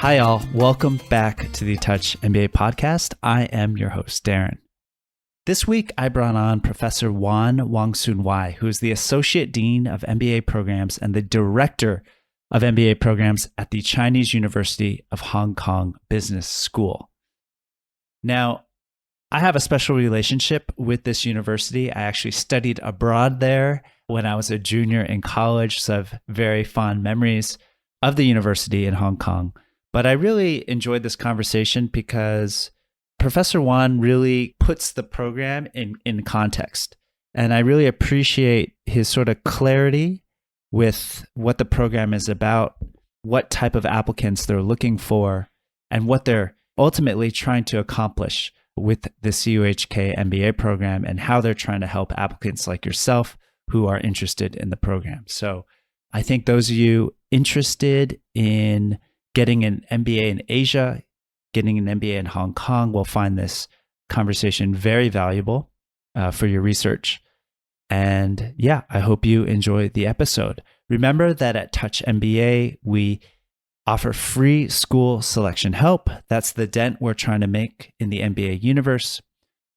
Hi, all. Welcome back to the CUHK MBA podcast. I am your host, Darren. This week, I brought on Professor Wan Wongsunwai, who is the Associate Dean of MBA Programs and the Director of MBA Programs at the Chinese University of Hong Kong Business School. Now, I have a special relationship with this university. I actually studied abroad there when I was a junior in college, so I have very fond memories of the university in Hong Kong. But I really enjoyed this conversation because Professor Wan really puts the program in context. And I really appreciate his sort of clarity with what the program is about, what type of applicants they're looking for, and what they're ultimately trying to accomplish with the CUHK MBA program and how they're trying to help applicants like yourself who are interested in the program. So I think those of you interested in getting an MBA in Asia, getting an MBA in Hong Kong will find this conversation very valuable for your research. And yeah, I hope you enjoy the episode. Remember that at CUHK MBA, we offer free school selection help. That's the dent we're trying to make in the MBA universe.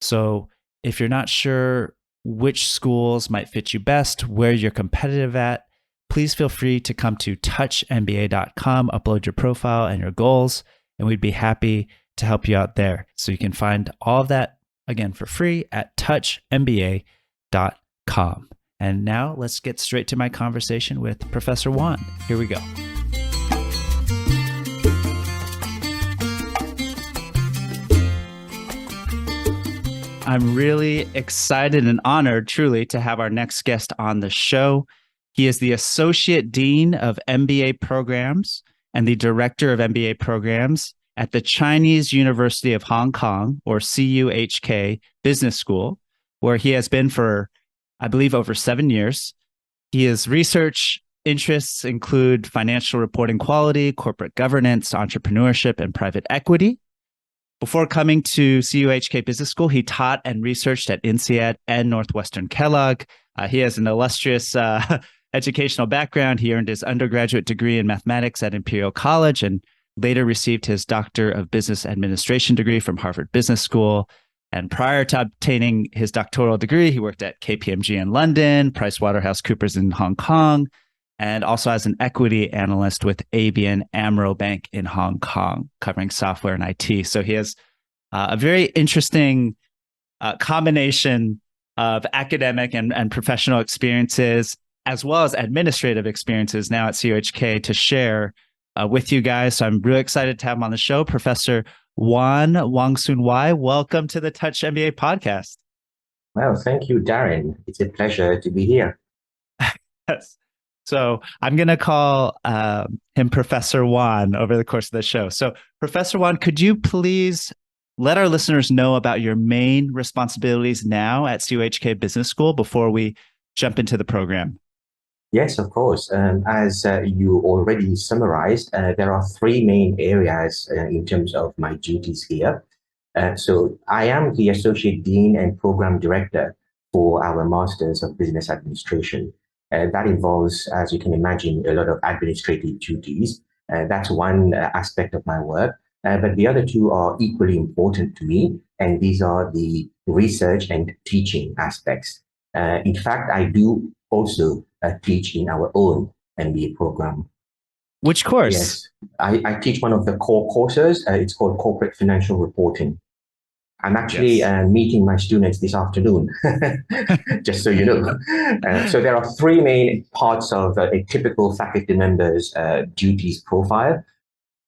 So if you're not sure which schools might fit you best, where you're competitive at, please feel free to come to CUHKMBA.com, upload your profile and your goals, and we'd be happy to help you out there. So you can find all of that, again, for free at CUHKMBA.com. And now let's get straight to my conversation with Professor Wan. Here we go. I'm really excited and honored, truly, to have our next guest on the show. He is the Associate Dean of MBA Programs and the Director of MBA Programs at the Chinese University of Hong Kong, or CUHK Business School, where he has been for, I believe, over 7 years. His research interests include financial reporting quality, corporate governance, entrepreneurship, and private equity. Before coming to CUHK Business School, he taught and researched at Insead and Northwestern Kellogg. He has an illustrious educational background. He earned his undergraduate degree in mathematics at Imperial College and later received his Doctor of Business Administration degree from Harvard Business School. And prior to obtaining his doctoral degree, he worked at KPMG in London, PricewaterhouseCoopers in Hong Kong, and also as an equity analyst with ABN AMRO Bank in Hong Kong, covering software and IT. So he has a very interesting combination of academic and professional experiences, as well as administrative experiences now at CUHK to share with you guys. So I'm really excited to have him on the show. Professor Wan Wongsunwai, welcome to the CUHK MBA podcast. Well, thank you, Darren. It's a pleasure to be here. Yes. So I'm going to call him Professor Wan over the course of the show. So Professor Wan, could you please let our listeners know about your main responsibilities now at CUHK Business School before we jump into the program? Yes, of course. As you already summarized, there are three main areas in terms of my duties here. So I am the Associate Dean and Program Director for our Masters of Business Administration. That involves, as you can imagine, a lot of administrative duties. That's one aspect of my work. But the other two are equally important to me, and these are the research and teaching aspects. In fact, I do also teach in our own MBA program. Which course? Yes, I teach one of the core courses. It's called Corporate Financial Reporting. I'm actually meeting my students this afternoon, just so you know. So there are three main parts of a typical faculty member's duties profile: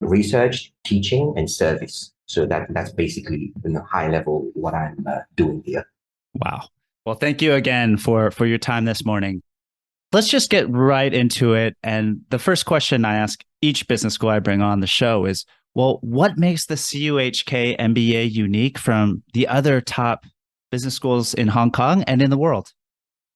research, teaching, and service. So that's basically, high level what I'm doing here. Wow. Well, thank you again for your time this morning. Let's just get right into it. And the first question I ask each business school I bring on the show is, well, what makes the CUHK MBA unique from the other top business schools in Hong Kong and in the world?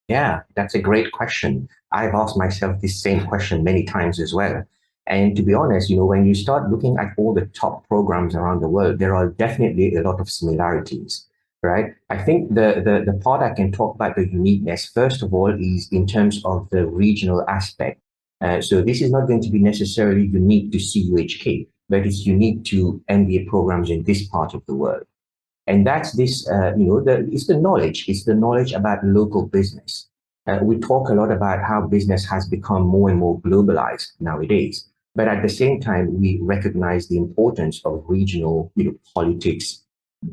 Yeah, that's a great question. I've asked myself this same question many times as well. And to be honest, when you start looking at all the top programs around the world, there are definitely a lot of similarities. right? I think the part I can talk about the uniqueness, first of all, is in terms of the regional aspect. So this is not going to be necessarily unique to CUHK. but it's unique to MBA programs in this part of the world. And that's this, it's the knowledge. It's the knowledge about local business. We talk a lot about how business has become more and more globalized nowadays. But at the same time, we recognize the importance of regional, politics,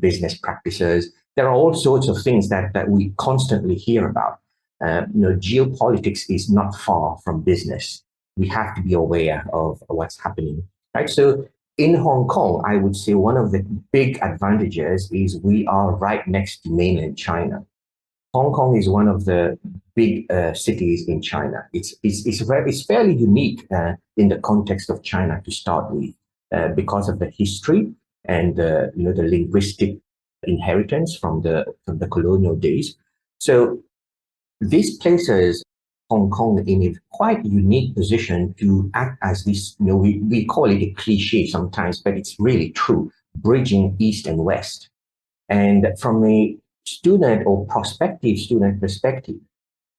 business practices. There are all sorts of things that we constantly hear about. Geopolitics is not far from business. We have to be aware of what's happening, right? So in Hong Kong, I would say one of the big advantages is we are right next to mainland China. Hong Kong is one of the big cities in China. It's fairly unique in the context of China to start with, because of the history and the linguistic inheritance from the colonial days. So this places Hong Kong in a quite unique position to act as this, we call it a cliche sometimes, but it's really true, bridging East and West. And from a student or prospective student perspective,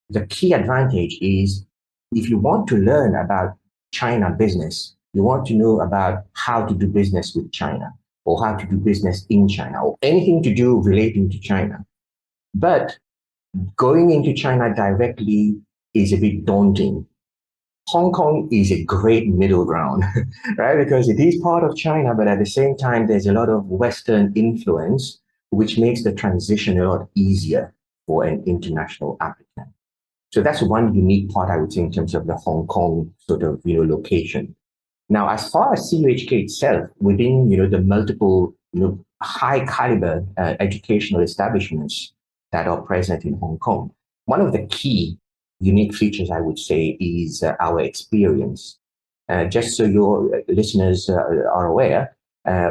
the key advantage is if you want to learn about China business, you want to know about how to do business with China or how to do business in China or anything to do relating to China. But going into China directly is a bit daunting. Hong Kong is a great middle ground, right? Because it is part of China, but at the same time, there's a lot of Western influence, which makes the transition a lot easier for an international applicant. So that's one unique part, I would say, in terms of the Hong Kong sort of, location. Now, as far as CUHK itself, within, the multiple, high caliber educational establishments that are present in Hong Kong, one of the key unique features, I would say, is our experience. Just so your listeners are aware,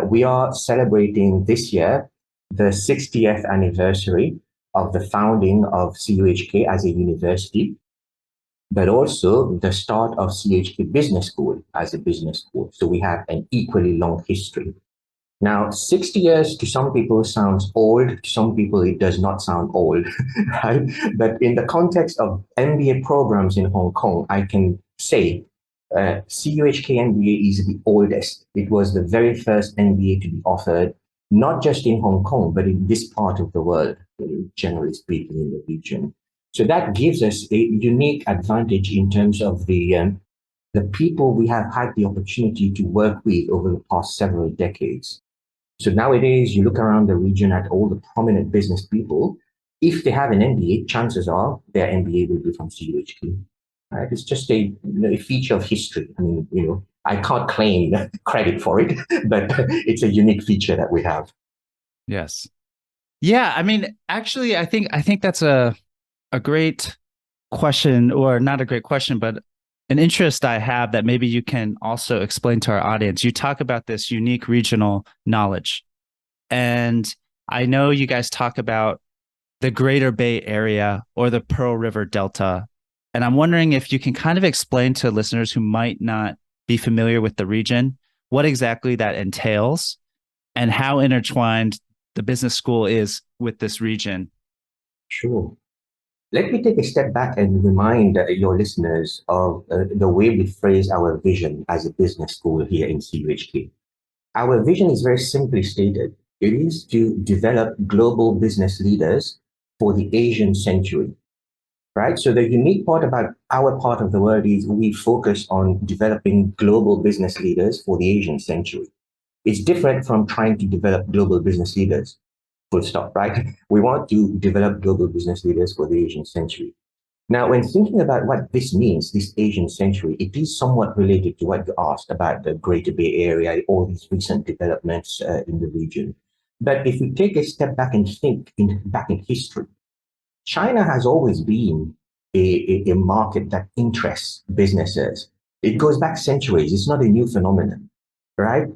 we are celebrating this year the 60th anniversary of the founding of CUHK as a university, but also the start of CUHK Business School as a business school. So we have an equally long history. Now, 60 years to some people sounds old, to some people it does not sound old, right? But in the context of MBA programs in Hong Kong, I can say CUHK MBA is the oldest. It was the very first MBA to be offered, not just in Hong Kong, but in this part of the world, generally speaking, in the region. So that gives us a unique advantage in terms of the people we have had the opportunity to work with over the past several decades. So nowadays, you look around the region at all the prominent business people. If they have an MBA, chances are their MBA will be from CUHK. Right? It's just a feature of history. I mean, I can't claim credit for it, but it's a unique feature that we have. Yes. Yeah. I mean, actually, I think that's a great question, or not a great question, but an interest I have that maybe you can also explain to our audience. You talk about this unique regional knowledge, and I know you guys talk about the Greater Bay Area or the Pearl River Delta. And I'm wondering if you can kind of explain to listeners who might not be familiar with the region, what exactly that entails and how intertwined the business school is with this region. Sure. Let me take a step back and remind your listeners of the way we phrase our vision as a business school here in CUHK. Our vision is very simply stated. It is to develop global business leaders for the Asian century, right? So the unique part about our part of the world is we focus on developing global business leaders for the Asian century. It's different from trying to develop global business leaders, full stop, right? We want to develop global business leaders for the Asian century. Now, when thinking about what this means, this Asian century, it is somewhat related to what you asked about the Greater Bay Area, all these recent developments in the region. But if we take a step back and think back in history, China has always been a market that interests businesses. It goes back centuries. It's not a new phenomenon, right?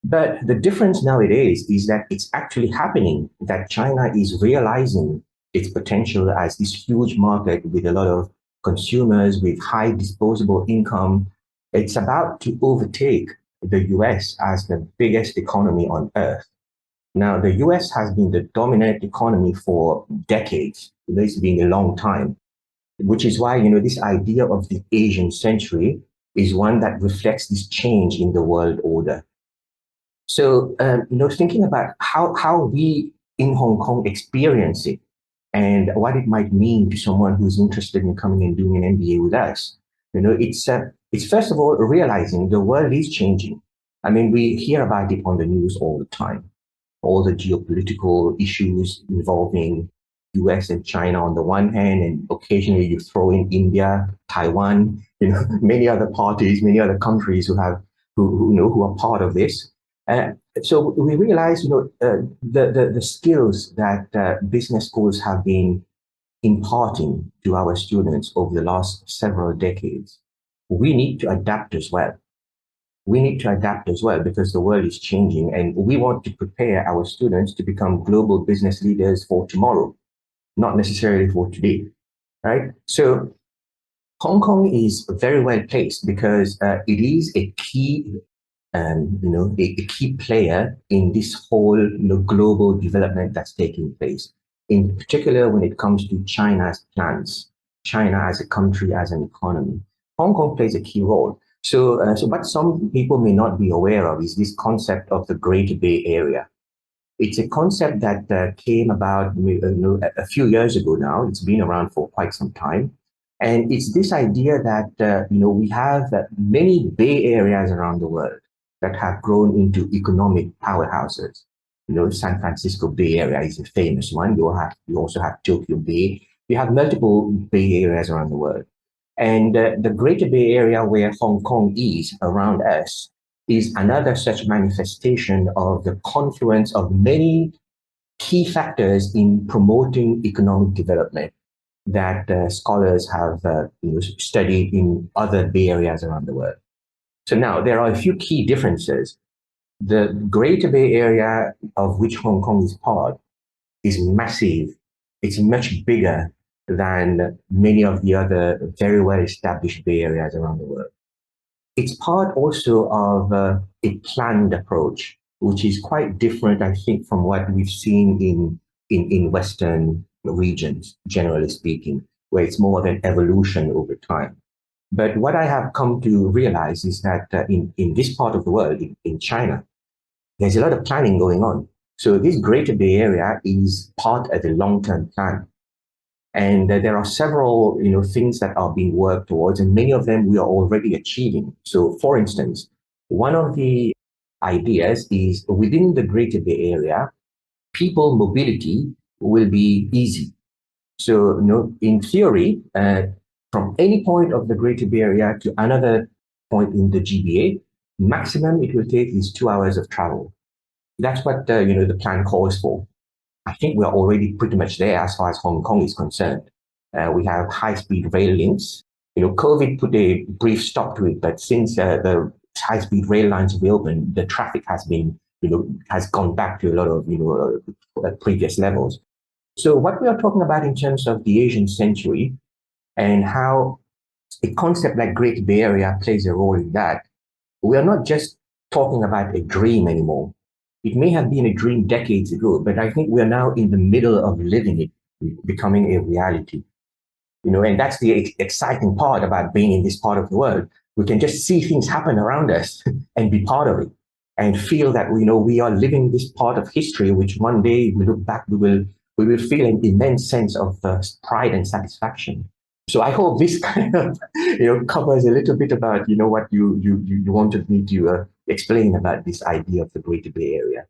But the difference nowadays is that it's actually happening, that China is realizing its potential as this huge market with a lot of consumers with high disposable income. It's about to overtake the US as the biggest economy on earth. Now, the US has been the dominant economy for decades. It's been a long time, which is why, this idea of the Asian century is one that reflects this change in the world order. So, thinking about how we in Hong Kong experience it and what it might mean to someone who's interested in coming and doing an MBA with us. It's first of all realizing the world is changing. I mean, we hear about it on the news all the time, all the geopolitical issues involving US and China on the one hand, and occasionally you throw in India, Taiwan, many other parties, many other countries who are part of this. Uh, so we realize, the skills that business schools have been imparting to our students over the last several decades, we need to adapt as well. We need to adapt as well because the world is changing and we want to prepare our students to become global business leaders for tomorrow, not necessarily for today, right? So Hong Kong is very well placed because it is a key, a key player in this whole global development that's taking place. In particular, when it comes to China's plans, China as a country, as an economy, Hong Kong plays a key role. So what some people may not be aware of is this concept of the Greater Bay Area. It's a concept that came about a few years ago now. It's been around for quite some time. And it's this idea that, we have many Bay Areas around the world that have grown into economic powerhouses. San Francisco Bay Area is a famous one. You also have Tokyo Bay. You have multiple Bay Areas around the world. And the Greater Bay Area where Hong Kong is around us is another such manifestation of the confluence of many key factors in promoting economic development that scholars have studied in other Bay Areas around the world. So now there are a few key differences. The Greater Bay Area, of which Hong Kong is part, is massive. It's much bigger than many of the other very well-established Bay Areas around the world. It's part also of a planned approach, which is quite different, I think, from what we've seen in Western regions, generally speaking, where it's more of an evolution over time. But what I have come to realize is that in this part of the world, in China, there's a lot of planning going on. So this Greater Bay Area is part of a long-term plan. And there are several, things that are being worked towards, and many of them we are already achieving. So, for instance, one of the ideas is within the Greater Bay Area, people mobility will be easy. So, in theory, from any point of the Greater Bay Area to another point in the GBA, maximum it will take is 2 hours of travel. That's what the plan calls for. I think we're already pretty much there as far as Hong Kong is concerned. We have high-speed rail links. COVID put a brief stop to it, but since the high-speed rail lines reopened, the traffic has been, has gone back to a lot of, previous levels. So what we are talking about in terms of the Asian century and how a concept like Great Bay Area plays a role in that, we are not just talking about a dream anymore. It may have been a dream decades ago, but I think we are now in the middle of living it, becoming a reality. And that's the exciting part about being in this part of the world. We can just see things happen around us and be part of it and feel that, we are living this part of history, which one day we look back, we will feel an immense sense of pride and satisfaction. So I hope this kind of, covers a little bit about, what you wanted me to explain about this idea of the Greater Bay Area.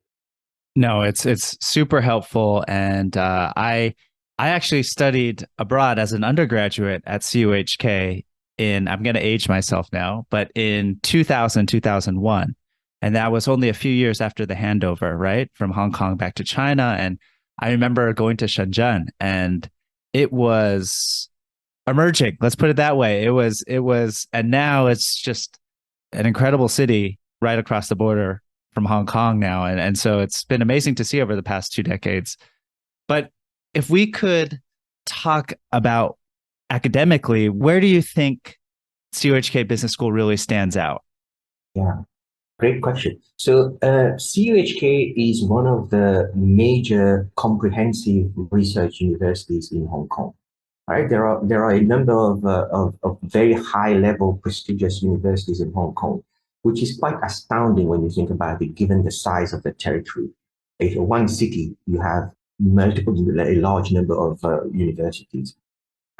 No, it's super helpful, and I actually studied abroad as an undergraduate at CUHK I'm going to age myself now, but in 2001, and that was only a few years after the handover, right, from Hong Kong back to China. And I remember going to Shenzhen, and it was emerging. Let's put it that way. It was, and now it's just an incredible city right across the border from Hong Kong now. And so it's been amazing to see over the past 2 decades. But if we could talk about academically, where do you think CUHK Business School really stands out? Yeah, great question. So CUHK is one of the major comprehensive research universities in Hong Kong. Right? There are a number of very high level prestigious universities in Hong Kong. which is quite astounding when you think about it, given the size of the territory. If one city, you have a large number of universities.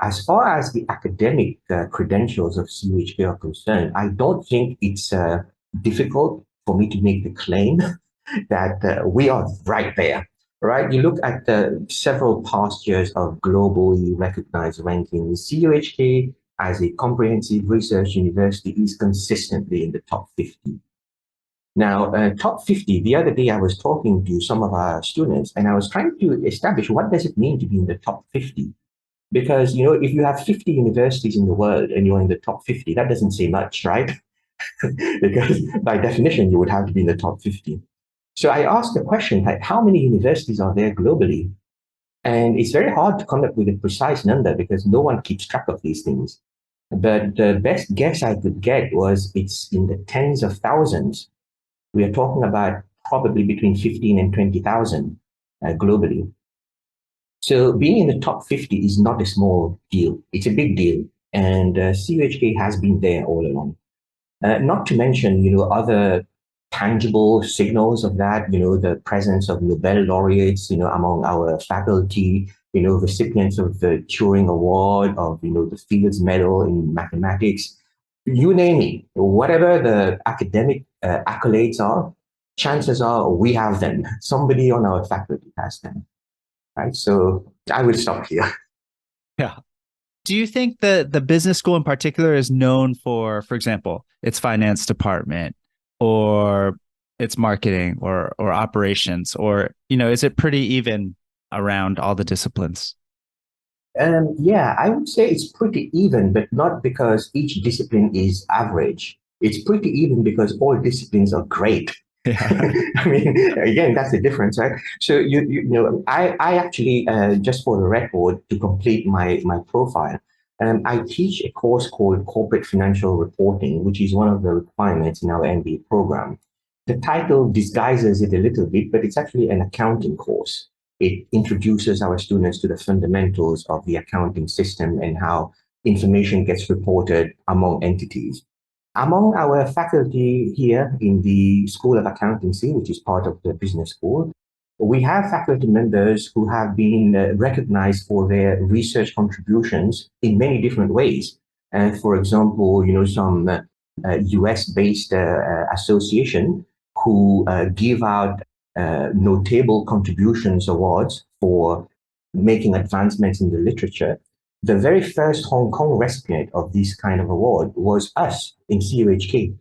As far as the academic credentials of CUHK are concerned, I don't think it's difficult for me to make the claim that we are right there, right? You look at several past years of globally recognized rankings, CUHK as a comprehensive research university is consistently in the top 50. Now, top 50, the other day I was talking to some of our students and I was trying to establish what does it mean to be in the top 50? Because, if you have 50 universities in the world and you're in the top 50, that doesn't say much, right? Because by definition, you would have to be in the top 50. So I asked the question, like, how many universities are there globally? And it's very hard to come up with a precise number because no one keeps track of these things. But the best guess I could get was it's in the tens of thousands. We are talking about probably between 15 and 20,000 globally. So being in the top 50 is not a small deal. It's a big deal. And CUHK has been there all along. Not to mention, other tangible signals of that, the presence of Nobel laureates, among our faculty, recipients of the Turing Award, of, the Fields Medal in mathematics, you name it, whatever the academic accolades are, chances are we have them. Somebody on our faculty has them, right? So I will stop here. Yeah. Do you think that the business school in particular is known for example, its finance department or its marketing or operations, or, is it pretty even around all the disciplines? Yeah, I would say it's pretty even, but not because each discipline is average. It's pretty even because all disciplines are great. Yeah. I mean, again, that's the difference, right? So I actually, just for the record, to complete my profile, I teach a course called Corporate Financial Reporting, which is one of the requirements in our MBA program. The title disguises it a little bit, but it's actually an accounting course. It introduces our students to the fundamentals of the accounting system and how information gets reported among entities. Among our faculty here in the School of Accountancy, which is part of the business school, we have faculty members who have been recognized for their research contributions in many different ways. For example, some US-based association who give out notable contributions awards for making advancements in the literature. The very first Hong Kong recipient of this kind of award was us in CUHK.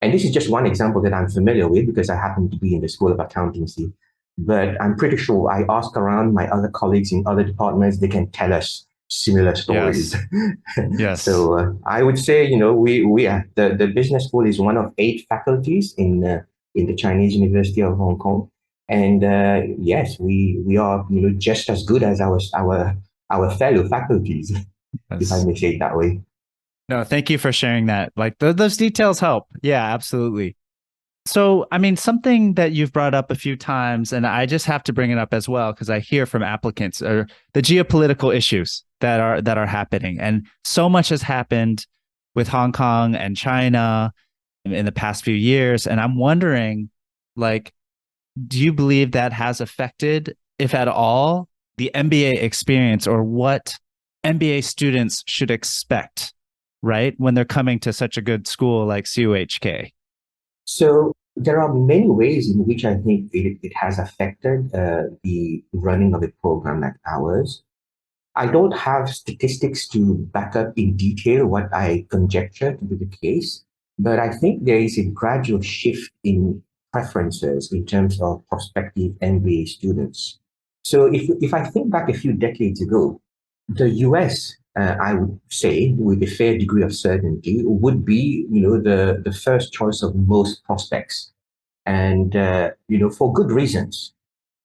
And this is just one example that I'm familiar with because I happen to be in the School of Accountancy. But I'm pretty sure I ask around my other colleagues in other departments, they can tell us similar stories. Yes. Yes. So I would say, we are, the business school is one of 8 faculties in the Chinese University of Hong Kong. And yes, we are, just as good as our fellow faculties, if I may say it that way. No, thank you for sharing that. Like those details help. Yeah, absolutely. So, I mean, something that you've brought up a few times, and I just have to bring it up as well because I hear from applicants, are the geopolitical issues that are happening, and so much has happened with Hong Kong and China in the past few years, and I'm wondering, like, do you believe that has affected, if at all, the MBA experience, or what MBA students should expect, right, when they're coming to such a good school like CUHK? So there are many ways in which I think it has affected the running of a program like ours. I don't have statistics to back up in detail what I conjecture to be the case, but I think there is a gradual shift in preferences in terms of prospective MBA students. So if I think back a few decades ago, the US, I would say, with a fair degree of certainty, would be, the first choice of most prospects, and for good reasons.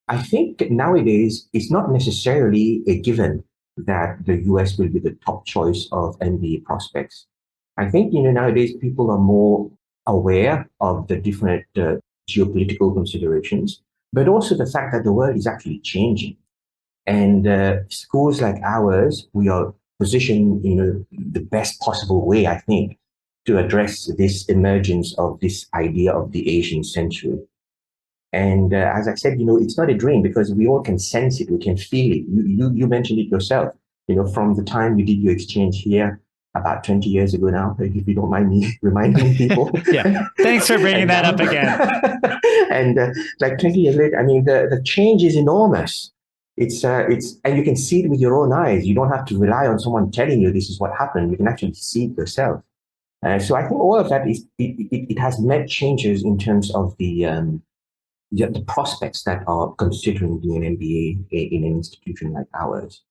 I think nowadays it's not necessarily a given that the US will be the top choice of MBA prospects. I think nowadays people are more aware of the different geopolitical considerations, but also the fact that the world is actually changing. And schools like ours, we are positioned in the best possible way, I think, to address this emergence of this idea of the Asian century. And as I said, it's not a dream because we all can sense it, we can feel it. You mentioned it yourself. From the time you did your exchange here about 20 years ago now, if you don't mind me reminding people. Yeah, thanks for bringing that up again. And like 20 years later, I mean, the change is enormous. It's and you can see it with your own eyes. You don't have to rely on someone telling you this is what happened. You can actually see it yourself. So I think all of that it has met changes in terms of the prospects that are considering doing an MBA in an institution like ours.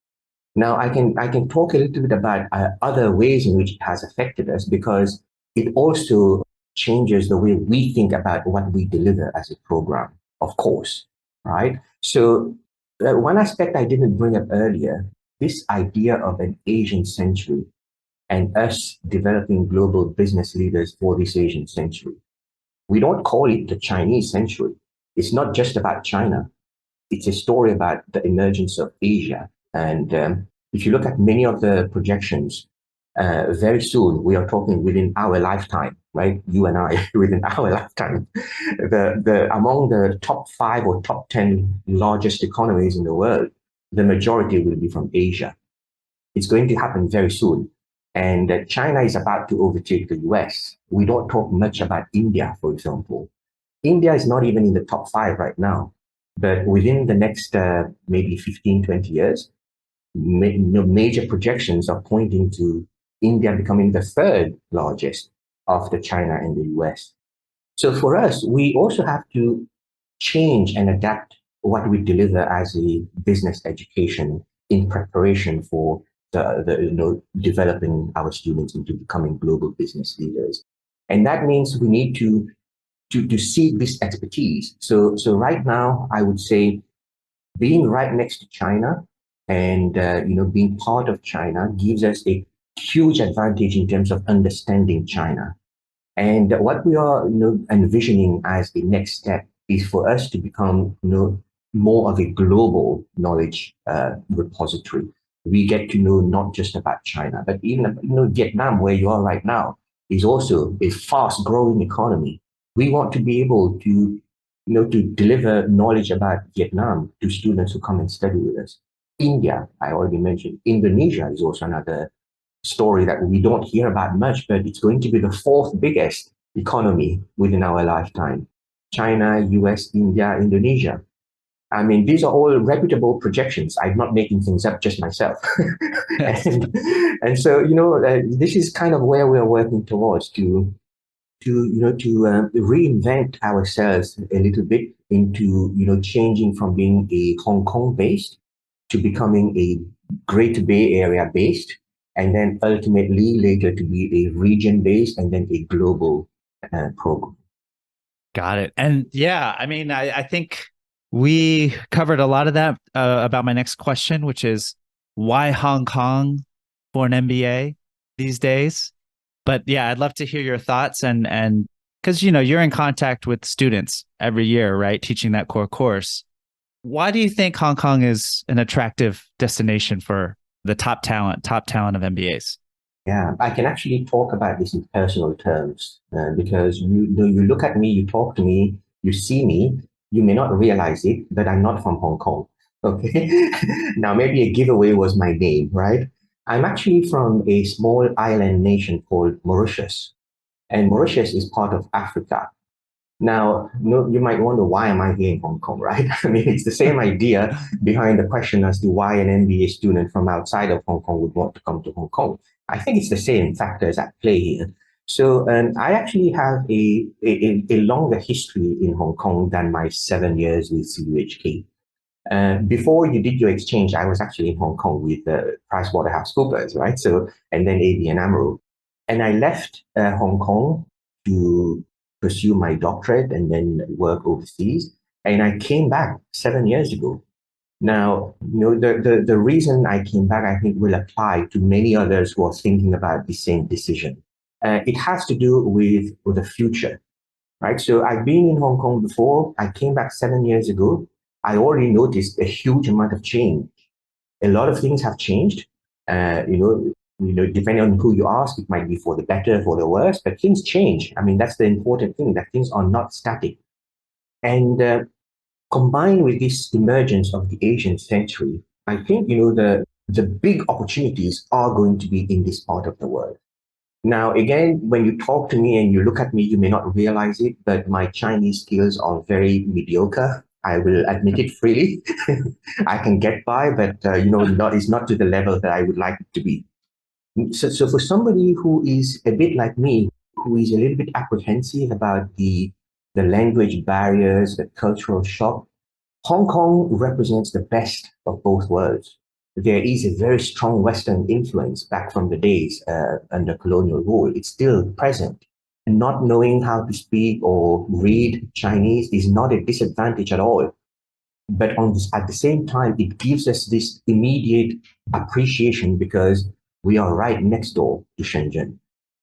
Now, I can talk a little bit about other ways in which it has affected us because it also changes the way we think about what we deliver as a program, of course, right? So one aspect I didn't bring up earlier, this idea of an Asian century and us developing global business leaders for this Asian century. We don't call it the Chinese century. It's not just about China. It's a story about the emergence of Asia. And if you look at many of the projections, very soon we are talking within our lifetime, right? You and I, within our lifetime, among the top 5 or top 10 largest economies in the world, the majority will be from Asia. It's going to happen very soon. And China is about to overtake the US. We don't talk much about India, for example. India is not even in the top 5 right now. But within the next maybe 15, 20 years, major projections are pointing to India becoming the 3rd largest after China and the US. So for us, we also have to change and adapt what we deliver as a business education in preparation for developing our students into becoming global business leaders. And that means we need to seek this expertise. So right now, I would say being right next to China and being part of China gives us a huge advantage in terms of understanding China. And what we are envisioning as the next step is for us to become more of a global knowledge repository. We get to know not just about China, but even Vietnam, where you are right now, is also a fast-growing economy. We want to be able to to deliver knowledge about Vietnam to students who come and study with us. India, I already mentioned. Indonesia is also another story that we don't hear about much, but it's going to be the 4th biggest economy within our lifetime. China, US, India, Indonesia. I mean, these are all reputable projections. I'm not making things up just myself. and so, this is kind of where we're working towards to reinvent ourselves a little bit into, changing from being a Hong Kong based to becoming a Greater Bay Area based, and then ultimately later to be a region based and then a global program. Got it. And yeah, I mean, I think we covered a lot of that about my next question, which is why Hong Kong for an MBA these days? But yeah, I'd love to hear your thoughts and because you're in contact with students every year, right? Teaching that core course. Why do you think Hong Kong is an attractive destination for the top talent of MBAs? Yeah, I can actually talk about this in personal terms because you look at me, you talk to me, you see me, you may not realize it, but I'm not from Hong Kong. Okay. Now, maybe a giveaway was my name, right? I'm actually from a small island nation called Mauritius, and Mauritius is part of Africa. Now, you might wonder, why am I here in Hong Kong, right? I mean, it's the same idea behind the question as to why an MBA student from outside of Hong Kong would want to come to Hong Kong. I think it's the same factors at play here. So I actually have a longer history in Hong Kong than my 7 years with CUHK. Before you did your exchange, I was actually in Hong Kong with PricewaterhouseCoopers, right? So, and then ABN AMRO. And I left Hong Kong to pursue my doctorate and then work overseas. And I came back 7 years ago. Now, the reason I came back, I think, will apply to many others who are thinking about the same decision. It has to do with the future, right? So I've been in Hong Kong before. I came back 7 years ago. I already noticed a huge amount of change. A lot of things have changed. Depending on who you ask, it might be for the better, for the worse, but things change. I mean, that's the important thing, that things are not static. And combined with this emergence of the Asian century, I think, the big opportunities are going to be in this part of the world. Now, again, when you talk to me and you look at me, you may not realize it, but my Chinese skills are very mediocre. I will admit it freely. I can get by, but it's not to the level that I would like it to be. So for somebody who is a bit like me, who is a little bit apprehensive about the language barriers, the cultural shock, Hong Kong represents the best of both worlds. There is a very strong Western influence back from the days under colonial rule. It's still present. And not knowing how to speak or read Chinese is not a disadvantage at all. But at the same time, it gives us this immediate appreciation because we are right next door to Shenzhen.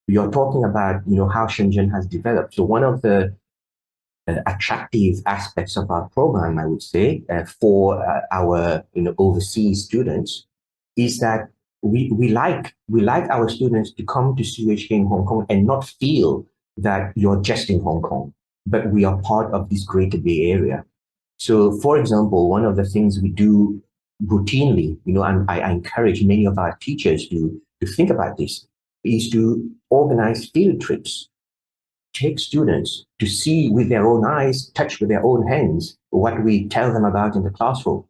You're talking about, how Shenzhen has developed. So one of the attractive aspects of our program, I would say, for our overseas students, is that we like our students to come to CUHK in Hong Kong and not feel that you're just in Hong Kong, but we are part of this Greater Bay Area. So, for example, one of the things we do routinely, and I encourage many of our teachers to think about this, is to organize field trips. Take students to see with their own eyes, touch with their own hands what we tell them about in the classroom,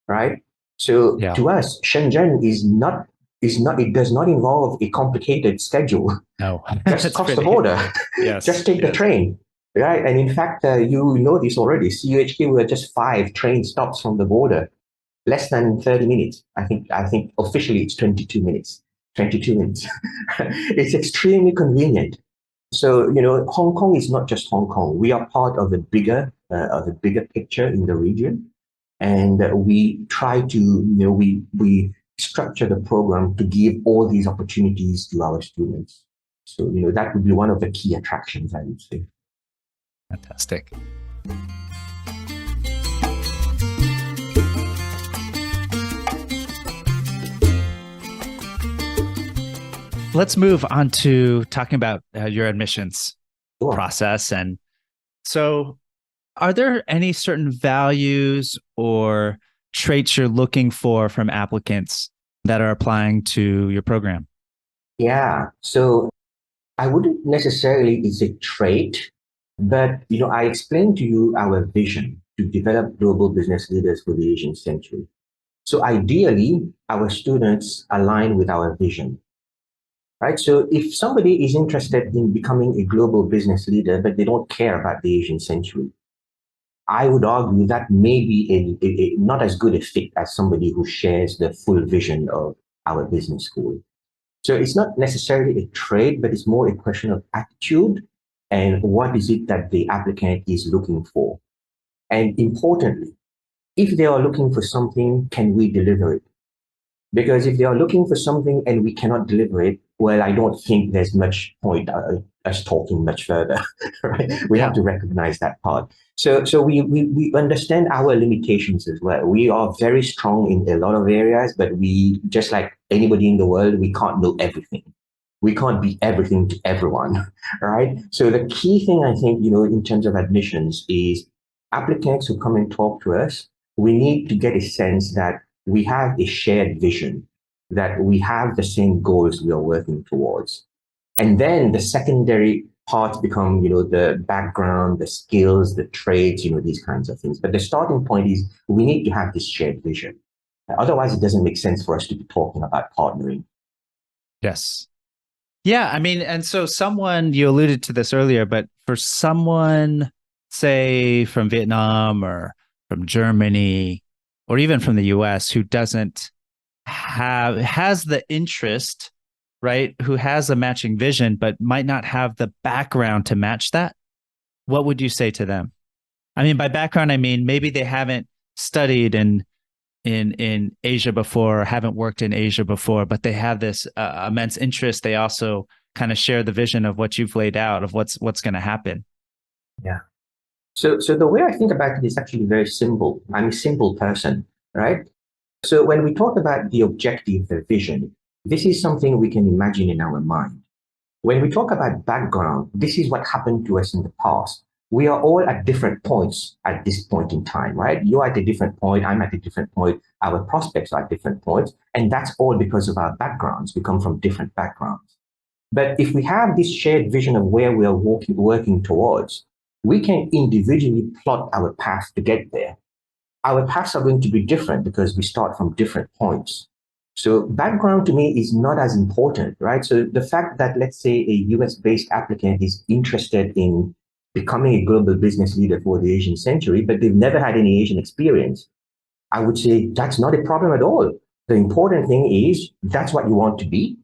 right? So to us, Shenzhen it does not involve a complicated schedule. No, just cross the border. Yes, just take the train, right? And in fact, you know this already. CUHK were just 5 train stops from the border, less than 30 minutes. I think officially it's 22 minutes. 22 minutes. It's extremely convenient. So, Hong Kong is not just Hong Kong. We are part of the bigger picture in the region. And we try to, we structure the program to give all these opportunities to our students. So, that would be one of the key attractions, I would say. Fantastic. Let's move on to talking about your admissions process. And so are there any certain values or traits you're looking for from applicants that are applying to your program? Yeah. So I wouldn't necessarily it's a trait, but, I explained to you our vision to develop global business leaders for the Asian century. So ideally, our students align with our vision. Right. So if somebody is interested in becoming a global business leader, but they don't care about the Asian century, I would argue that may be a not as good a fit as somebody who shares the full vision of our business school. So it's not necessarily a trait, but it's more a question of attitude and what is it that the applicant is looking for. And importantly, if they are looking for something, can we deliver it? Because if they are looking for something and we cannot deliver it, well, I don't think there's much point us talking much further, right? We have to recognize that part. So we understand our limitations as well. We are very strong in a lot of areas, but we, just like anybody in the world, we can't know everything. We can't be everything to everyone, right? So the key thing, I think, in terms of admissions is applicants who come and talk to us, we need to get a sense that we have a shared vision, that we have the same goals we are working towards. And then the secondary parts become, the background, the skills, the traits, these kinds of things. But the starting point is we need to have this shared vision. Otherwise, it doesn't make sense for us to be talking about partnering. Yes. Yeah. I mean, and so you alluded to this earlier, but for someone, say from Vietnam or from Germany, or even from the US, who has the interest, right? Who has a matching vision, but might not have the background to match that. What would you say to them? I mean, by background, I mean, maybe they haven't studied in Asia before, or haven't worked in Asia before, but they have this immense interest. They also kind of share the vision of what you've laid out of what's going to happen. Yeah. So the way I think about it is actually very simple. I'm a simple person, right? So when we talk about the objective, the vision, This is something we can imagine in our mind. When we talk about background, this is what happened to us in the past. We are all at different points at this point in time, right? You're at a different point, I'm at a different point, our prospects are at different points, and that's all because of our backgrounds. We come from different backgrounds. But if we have this shared vision of where we are working towards, we can individually plot our path to get there. Our paths are going to be different because we start from different points. So background to me is not as important, right? So the fact that, let's say, a US-based applicant is interested in becoming a global business leader for the Asian century, but they've never had any Asian experience, I would say that's not a problem at all. The important thing is that's what you want to be.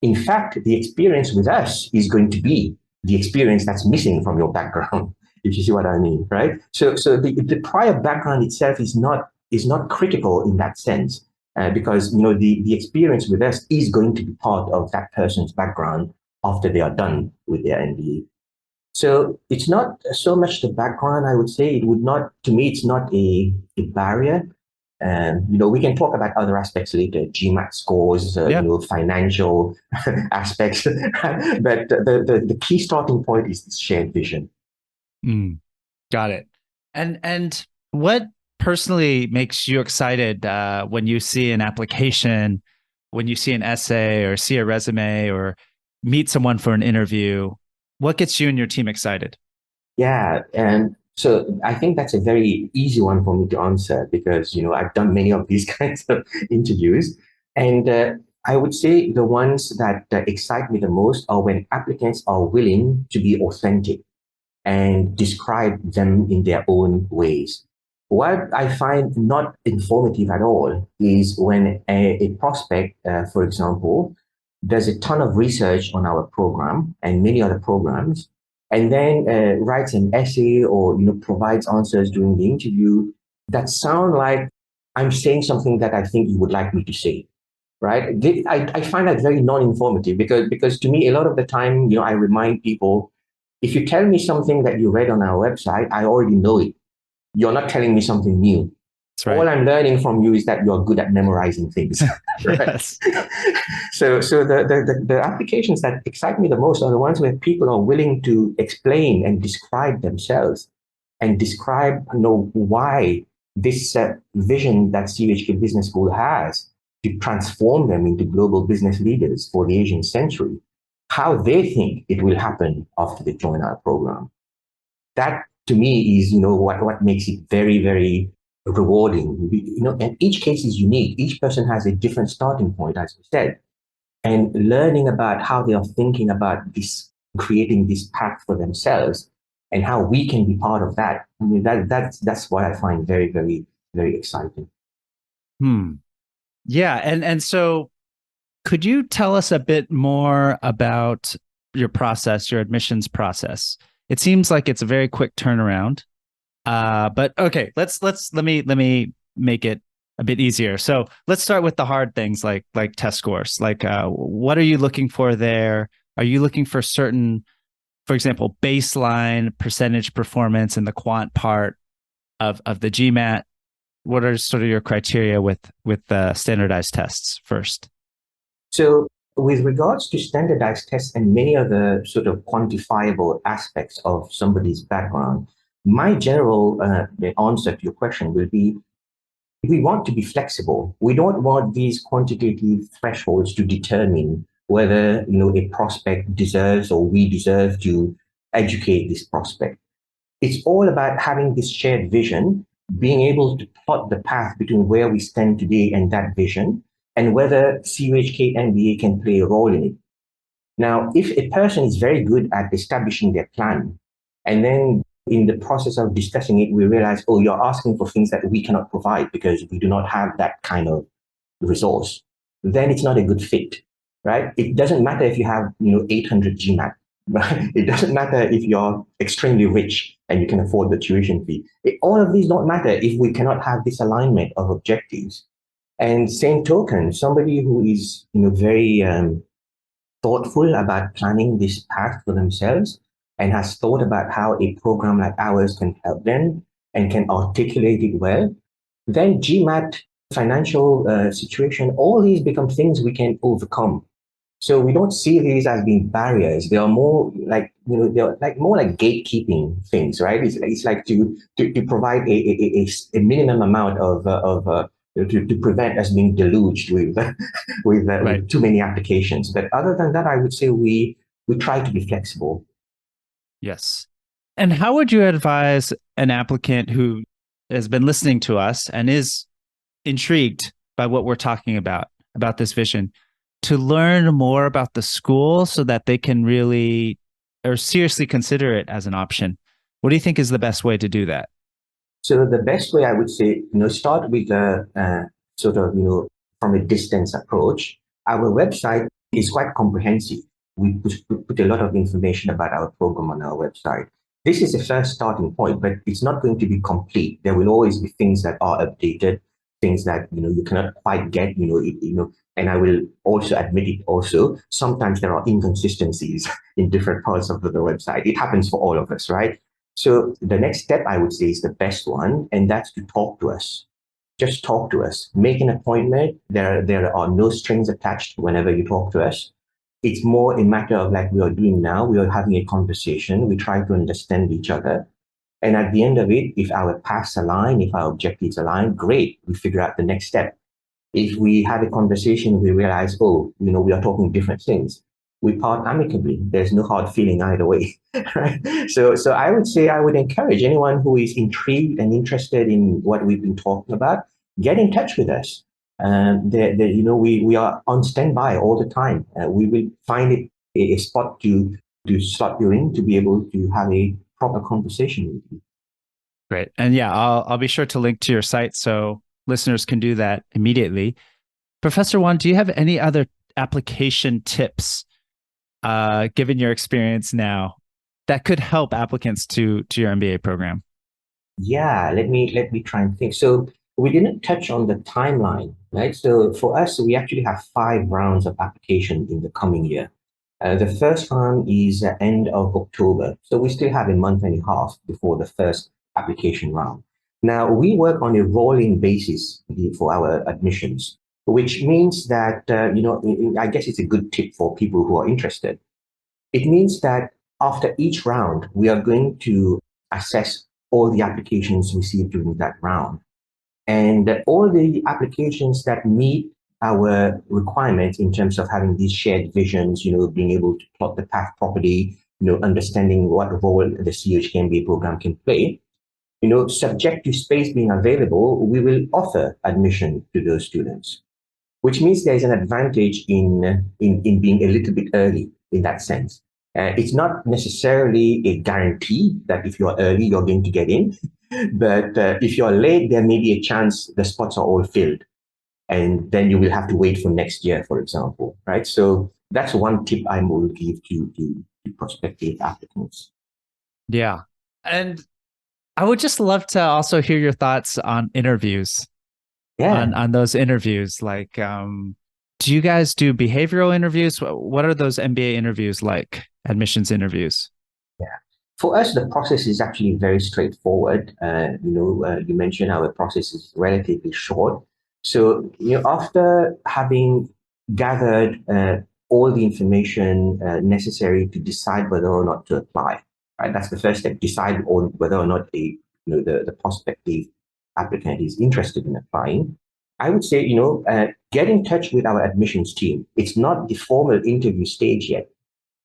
In fact, the experience with us is going to be the experience that's missing from your background, if you see what I mean, right? So the prior background itself is not critical in that sense, because the experience with us is going to be part of that person's background after they are done with their MBA. So it's not so much the background, I would say. It would not, to me, it's not a barrier. And, we can talk about other aspects later, GMAT scores, financial aspects. But the key starting point is this shared vision. Got it. And what personally makes you excited when you see an application, when you see an essay or see a resume or meet someone for an interview? What gets you and your team excited? Yeah, and so I think that's a very easy one for me to answer because, I've done many of these kinds of interviews. And I would say the ones that excite me the most are when applicants are willing to be authentic and describe them in their own ways. What I find not informative at all is when a prospect, for example, does a ton of research on our program and many other programs, and then writes an essay or provides answers during the interview that sound like I'm saying something that I think you would like me to say, right? I find that very non-informative because to me, a lot of the time, I remind people, if you tell me something that you read on our website, I already know it. You're not telling me something new. That's right. All I'm learning from you is that you're good at memorizing things. Yes. So the applications that excite me the most are the ones where people are willing to explain and describe themselves and describe why this vision that CUHK Business School has to transform them into global business leaders for the Asian century, how they think it will happen after they join our program. That to me is what makes it very, very rewarding. And each case is unique. Each person has a different starting point, as we said. And learning about how they are thinking about this, creating this path for themselves, and how we can be part of that. I mean, that's what I find very, very, very exciting. Yeah, and so could you tell us a bit more about your process, your admissions process? It seems like it's a very quick turnaround. But okay, let me make it a bit easier. So let's start with the hard things like test scores. Like what are you looking for there? Are you looking for certain, for example, baseline percentage performance in the quant part of the GMAT? What are sort of your criteria with standardized tests first? So with regards to standardized tests and many other sort of quantifiable aspects of somebody's background, my general answer to your question will be, we want to be flexible. We don't want these quantitative thresholds to determine whether a prospect deserves or we deserve to educate this prospect. It's all about having this shared vision, being able to plot the path between where we stand today and that vision, and whether CUHK MBA can play a role in it. Now, if a person is very good at establishing their plan, and then in the process of discussing it, we realize, oh, you're asking for things that we cannot provide because we do not have that kind of resource, then it's not a good fit, right? It doesn't matter if you have 800 GMAT. Right? It doesn't matter if you're extremely rich and you can afford the tuition fee. All of these don't matter if we cannot have this alignment of objectives. And same token, somebody who is very thoughtful about planning this path for themselves and has thought about how a program like ours can help them and can articulate it well, then GMAT financial situation, all these become things we can overcome. So we don't see these as being barriers. They are more like, they're like more like gatekeeping things, right? It's like to provide a minimum amount to prevent us being deluged with Right. with too many applications. But other than that, I would say we try to be flexible. Yes. And how would you advise an applicant who has been listening to us and is intrigued by what we're talking about this vision, to learn more about the school so that they can really or seriously consider it as an option? What do you think is the best way to do that? So the best way I would say, start with a sort of, from a distance approach. Our website is quite comprehensive. We put a lot of information about our program on our website. This is the first starting point, but it's not going to be complete. There will always be things that are updated, things that, you cannot quite get, and I will also admit it also, sometimes there are inconsistencies in different parts of the website. It happens for all of us, right? So the next step I would say is the best one, and that's to talk to us. Just talk to us. Make an appointment. There are no strings attached whenever you talk to us. It's more a matter of like we are doing now. We are having a conversation. We try to understand each other. And at the end of it, if our paths align, if our objectives align, great. We figure out the next step. If we have a conversation, we realize, oh, we are talking different things. We part amicably. There's no hard feeling either way, right? So I would say I would encourage anyone who is intrigued and interested in what we've been talking about, get in touch with us. We are on standby all the time. We will find it a spot to slot you in to be able to have a proper conversation with you. Great. And yeah, I'll be sure to link to your site so listeners can do that immediately. Professor Wan, do you have any other application tips, given your experience now, that could help applicants to your MBA program? Yeah, let me try and think. So we didn't touch on the timeline, right? So for us, we actually have 5 rounds of application in the coming year. The first round is end of October. So we still have a month and a half before the first application round. Now, we work on a rolling basis for our admissions, which means that, I guess it's a good tip for people who are interested. It means that after each round, we are going to assess all the applications received during that round. And all the applications that meet our requirements in terms of having these shared visions, being able to plot the path properly, understanding what role the CUHK MBA program can play, subject to space being available, we will offer admission to those students, which means there's an advantage in being a little bit early in that sense. It's not necessarily a guarantee that if you're early, you're going to get in. But if you're late, there may be a chance the spots are all filled. And then you will have to wait for next year, for example, right? So that's one tip I will give to prospective applicants. Yeah. And I would just love to also hear your thoughts on interviews, Yeah. on those interviews. Like, do you guys do behavioral interviews? What are those MBA interviews like, admissions interviews? Yeah. For us, the process is actually very straightforward. You mentioned our process is relatively short. So, after having gathered all the information necessary to decide whether or not to apply, right? That's the first step. Decide on whether or not the prospective applicant is interested in applying. I would say, get in touch with our admissions team. It's not the formal interview stage yet.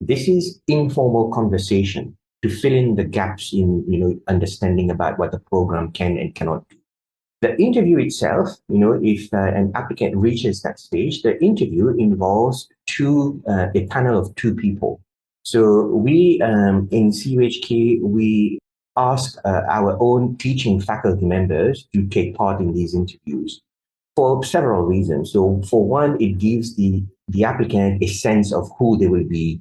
This is informal conversation to fill in the gaps in understanding about what the program can and cannot do. The interview itself, if an applicant reaches that stage, the interview involves a panel of 2 people. So we in CUHK we ask our own teaching faculty members to take part in these interviews for several reasons. So for one, it gives the applicant a sense of who they will be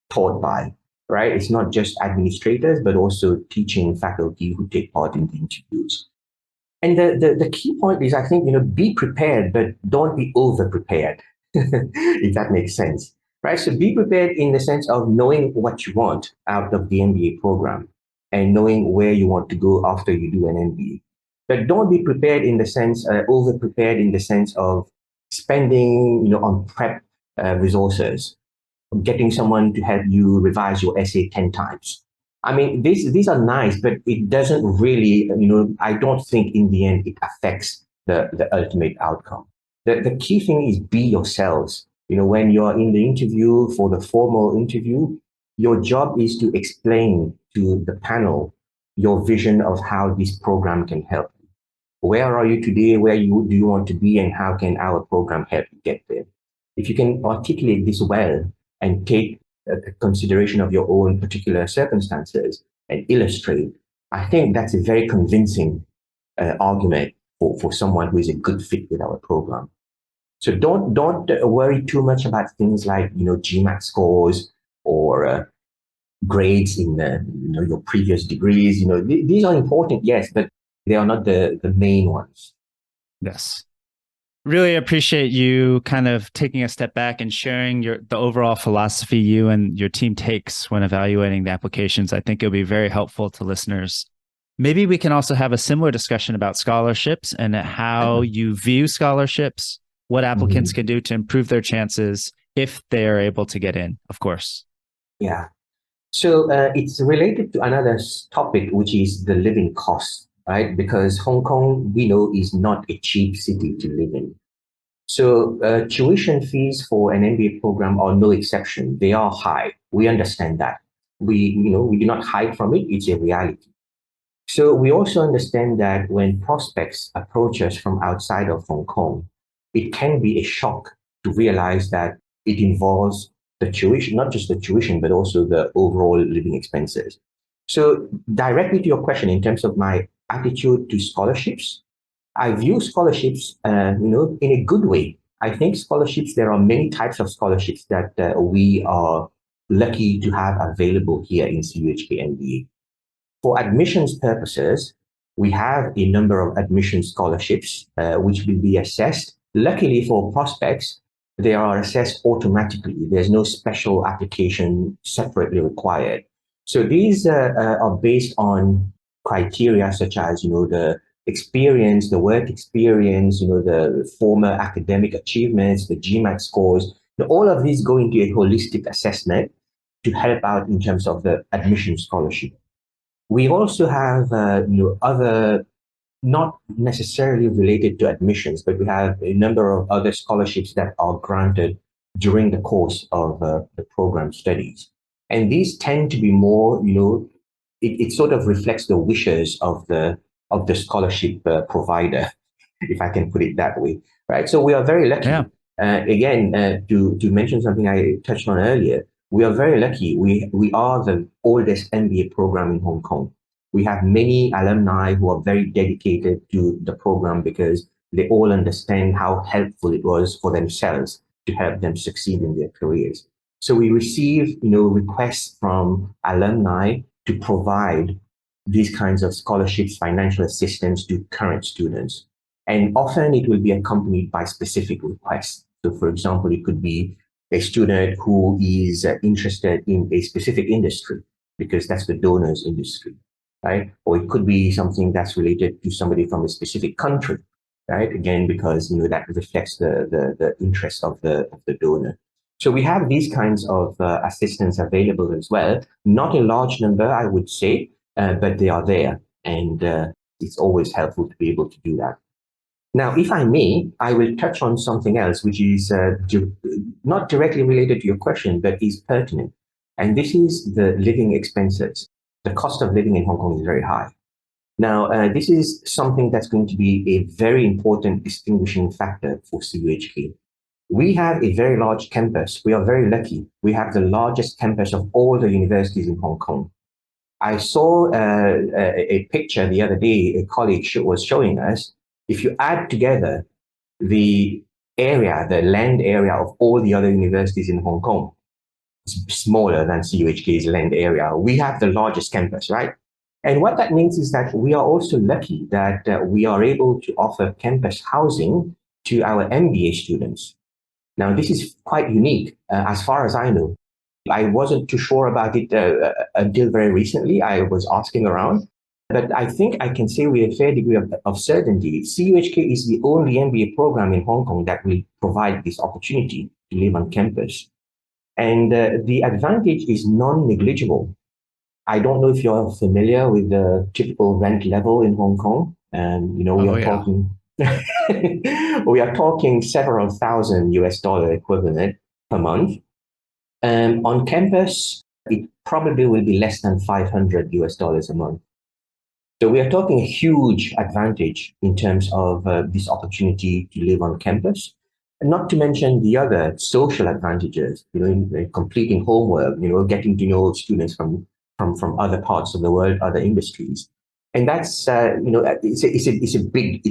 taught by, right? It's not just administrators, but also teaching faculty who take part in the interviews. And the key point is, I think, be prepared, but don't be over prepared, if that makes sense, right? So be prepared in the sense of knowing what you want out of the MBA program and knowing where you want to go after you do an MBA. But don't be prepared in the sense, over prepared in the sense of spending, on prep resources, getting someone to help you revise your essay 10 times. I mean, these are nice, but it doesn't really, I don't think in the end it affects the ultimate outcome. The key thing is be yourselves. When you're in the interview, for the formal interview, your job is to explain to the panel your vision of how this program can help you. Where are you today? Where do you want to be? And how can our program help you get there? If you can articulate this well and take consideration of your own particular circumstances and illustrate, I think that's a very convincing argument for someone who is a good fit with our program. So don't worry too much about things like GMAT scores or grades in your previous degrees. These are important, yes, but they are not the main ones. Yes. Really appreciate you kind of taking a step back and sharing the overall philosophy you and your team takes when evaluating the applications. I think it'll be very helpful to listeners. Maybe we can also have a similar discussion about scholarships and how you view scholarships, what applicants can do to improve their chances if they are able to get in, of course. Yeah. So it's related to another topic, which is the living cost, right? Because Hong Kong, we know, is not a cheap city to live in. So tuition fees for an MBA program are no exception. They are high. We understand that. We do not hide from it. It's a reality. So we also understand that when prospects approach us from outside of Hong Kong, it can be a shock to realize that it involves the tuition, not just the tuition, but also the overall living expenses. So directly to your question, in terms of my attitude to scholarships, I view scholarships, in a good way. I think scholarships, there are many types of scholarships that we are lucky to have available here in CUHK MBA. For admissions purposes, we have a number of admission scholarships, which will be assessed. Luckily for prospects, they are assessed automatically. There's no special application separately required. So these are based on criteria such as, the experience, the work experience, the former academic achievements, the GMAT scores. All of these go into a holistic assessment to help out in terms of the admission scholarship. We also have other, not necessarily related to admissions, but we have a number of other scholarships that are granted during the course of the program studies. And these tend to be more, it sort of reflects the wishes of the scholarship provider, if I can put it that way, right? So we are very lucky. Yeah. Again, to mention something I touched on earlier, we are very lucky. We are the oldest MBA program in Hong Kong. We have many alumni who are very dedicated to the program because they all understand how helpful it was for themselves to help them succeed in their careers. So we receive, requests from alumni to provide these kinds of scholarships, financial assistance to current students. And often it will be accompanied by specific requests. So for example, it could be a student who is interested in a specific industry because that's the donor's industry, right? Or it could be something that's related to somebody from a specific country, right? Again, because that reflects the interest of the donor. So we have these kinds of assistance available as well. Not a large number, I would say, but they are there, and it's always helpful to be able to do that. Now, if I may, I will touch on something else, which is not directly related to your question, but is pertinent. And this is the living expenses. The cost of living in Hong Kong is very high. Now, this is something that's going to be a very important distinguishing factor for CUHK. We have a very large campus. We are very lucky. We have the largest campus of all the universities in Hong Kong. I saw a picture the other day, a colleague was showing us. If you add together the area, the land area of all the other universities in Hong Kong, it's smaller than CUHK's land area. We have the largest campus, right? And what that means is that we are also lucky that we are able to offer campus housing to our MBA students. Now, this is quite unique as far as I know. I wasn't too sure about it until very recently. I was asking around. But I think I can say with a fair degree of certainty, CUHK is the only MBA program in Hong Kong that will provide this opportunity to live on campus. And the advantage is non-negligible. I don't know if you're familiar with the typical rent level in Hong Kong. And, we Oh, are yeah. talking, we are talking several thousand US dollar equivalent per month. On campus, it probably will be less than 500 US dollars a month. So we are talking a huge advantage in terms of this opportunity to live on campus. And not to mention the other social advantages, in completing homework, getting to know students from other parts of the world, other industries. And that's, it's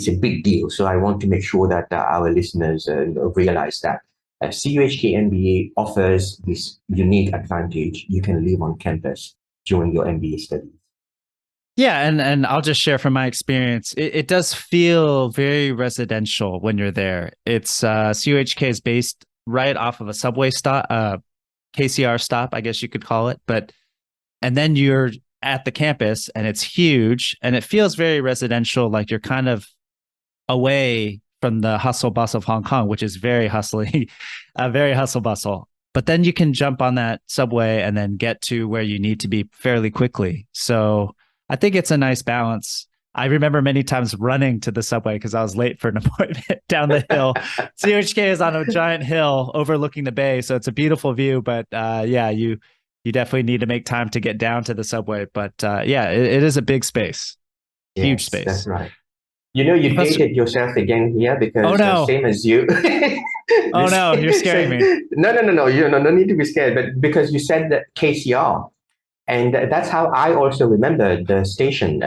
a big deal. So I want to make sure that our listeners realize that CUHK MBA offers this unique advantage. You can live on campus during your MBA studies. Yeah, and I'll just share from my experience. It does feel very residential when you're there. It's CUHK is based right off of a subway stop, KCR stop, I guess you could call it. And then you're at the campus, and it's huge, and it feels very residential, like you're kind of away from the hustle bustle of Hong Kong, which is very hustly, very hustle bustle. But then you can jump on that subway and then get to where you need to be fairly quickly. So I think it's a nice balance. I remember many times running to the subway because I was late for an appointment down the hill. CUHK is on a giant hill overlooking the bay, so it's a beautiful view. But you definitely need to make time to get down to the subway. But it is a big space, huge space. That's right. You dated yourself again here because same as you. Oh no, you're scaring me. No. No need to be scared. But because you said that KCR. And that's how I also remember the station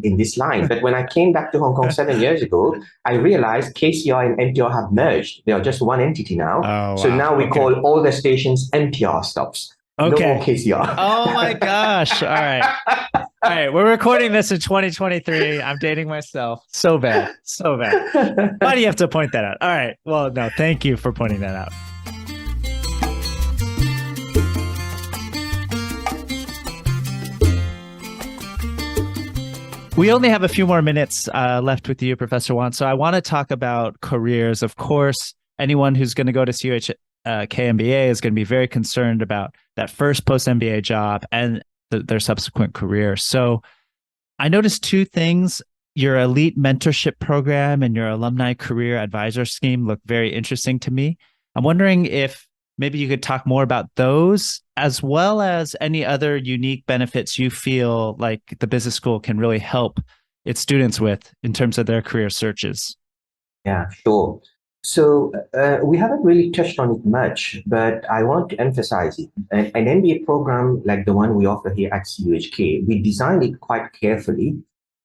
in this line. But when I came back to Hong Kong 7 years ago, I realized KCR and MTR have merged. They are just one entity now. Oh, wow. So now we call all the stations MTR stops. Okay. No more KCR. Oh my gosh. All right. All right. We're recording this in 2023. I'm dating myself. So bad. So bad. Why do you have to point that out? All right. Well, no, thank you for pointing that out. We only have a few more minutes left with you, Professor Wan. So I want to talk about careers. Of course, anyone who's going to go to CUHK MBA is going to be very concerned about that first post-MBA job and their subsequent career. So I noticed two things. Your elite mentorship program and your alumni career advisor scheme look very interesting to me. I'm wondering if maybe you could talk more about those, as well as any other unique benefits you feel like the business school can really help its students with in terms of their career searches. Yeah, sure. So we haven't really touched on it much, but I want to emphasize it. An MBA program like the one we offer here at CUHK, we designed it quite carefully.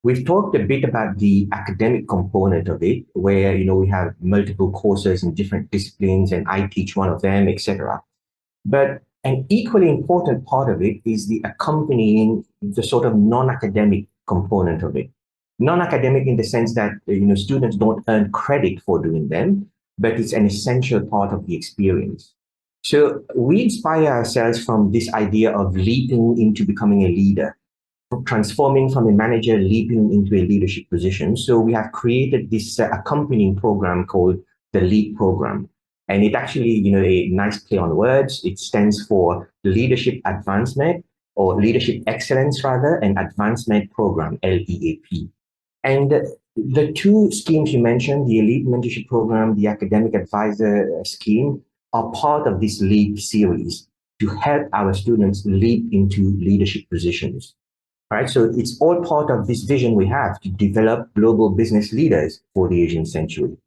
We've talked a bit about the academic component of it, where we have multiple courses in different disciplines, and I teach one of them, etc. But an equally important part of it is the accompanying, the sort of non-academic component of it. Non-academic in the sense that students don't earn credit for doing them, but it's an essential part of the experience. So we inspire ourselves from this idea of leaping into becoming a leader, transforming from a manager, leaping into a leadership position. So we have created this accompanying program called the LEAP program. And it actually, a nice play on words. It stands for Leadership Advancement, or Leadership Excellence rather, and Advancement Program, LEAP. And the two schemes you mentioned, the Elite Mentorship Program, the Academic Advisor Scheme, are part of this LEAP series to help our students leap into leadership positions. Right, so it's all part of this vision we have to develop global business leaders for the Asian century.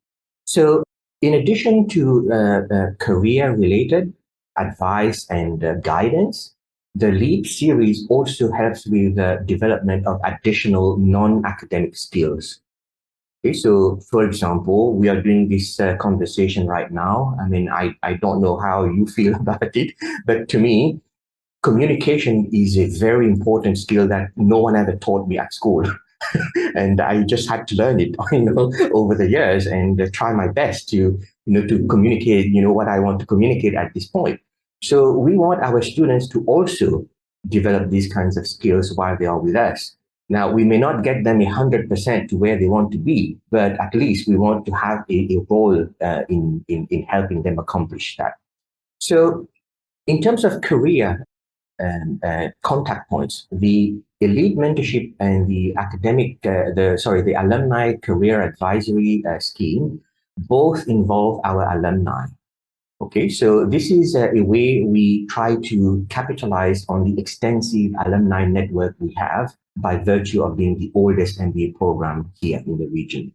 So in addition to career-related advice and guidance, the LEAP series also helps with the development of additional non-academic skills. Okay, so for example, we are doing this conversation right now. I mean, I don't know how you feel about it, but to me, communication is a very important skill that no one ever taught me at school. And I just had to learn it, over the years and try my best to communicate, what I want to communicate at this point. So we want our students to also develop these kinds of skills while they are with us. Now, we may not get them 100% to where they want to be, but at least we want to have a role in helping them accomplish that. So in terms of career and contact points, the elite mentorship and the the alumni career advisory scheme both involve our alumni. Okay, so this is a way we try to capitalize on the extensive alumni network we have by virtue of being the oldest MBA program here in the region.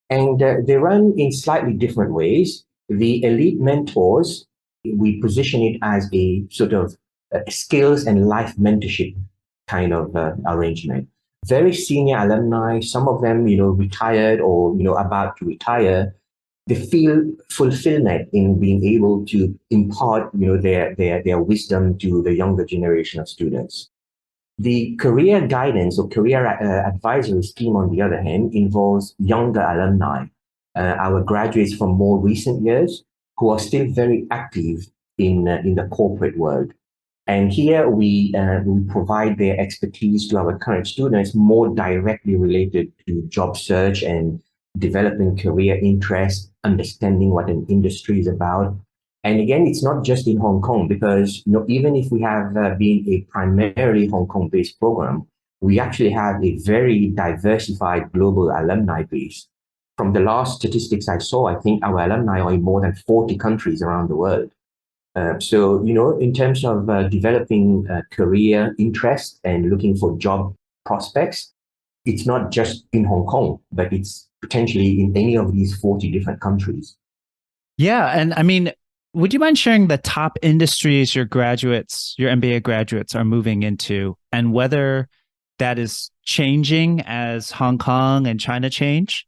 And they run in slightly different ways. The elite mentors, we position it as a sort of skills and life mentorship kind of arrangement. Very senior alumni, some of them, retired or, about to retire, they feel fulfillment in being able to impart, their wisdom to the younger generation of students. The career guidance or career advisory scheme, on the other hand, involves younger alumni, our graduates from more recent years who are still very active in the corporate world. And here we provide their expertise to our current students more directly related to job search and developing career interest, understanding what an industry is about. And again, it's not just in Hong Kong because even if we have been a primarily Hong Kong-based program, we actually have a very diversified global alumni base. From the last statistics I saw, I think our alumni are in more than 40 countries around the world. So, in terms of developing career interest and looking for job prospects, it's not just in Hong Kong, but it's potentially in any of these 40 different countries. Yeah. And I mean, would you mind sharing the top industries your MBA graduates are moving into and whether that is changing as Hong Kong and China change?